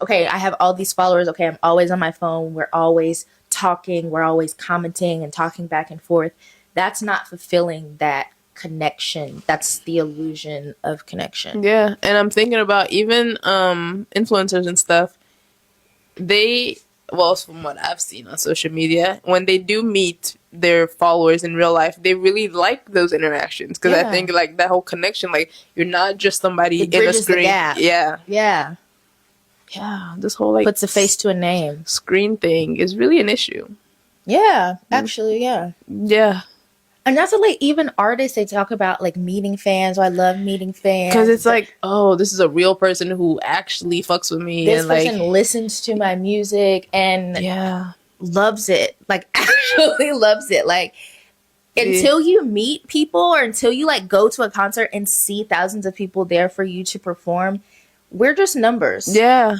okay, I have all these followers. Okay, I'm always on my phone. We're always talking. We're always commenting and talking back and forth. That's not fulfilling that connection. That's the illusion of connection. Yeah, and I'm thinking about even influencers and stuff. They, well, from what I've seen on social media, when they do meet their followers in real life, they really like those interactions because I Yeah. think like that whole connection, like you're not just somebody It in a bridges the screen. gap. Yeah, Yeah. yeah. This whole like Puts a face to a name. screen thing is really an issue. Yeah, actually, yeah. Yeah, And that's what, like, even artists, they talk about like meeting fans. Oh, I love meeting because fans. it's like, oh, this is a real person who actually fucks with me, This and person like, listens to my music and yeah, loves it. Like, actually loves it. Like, yeah, until you meet people or until you like go to a concert and see thousands of people there for you to perform, we're just numbers. yeah.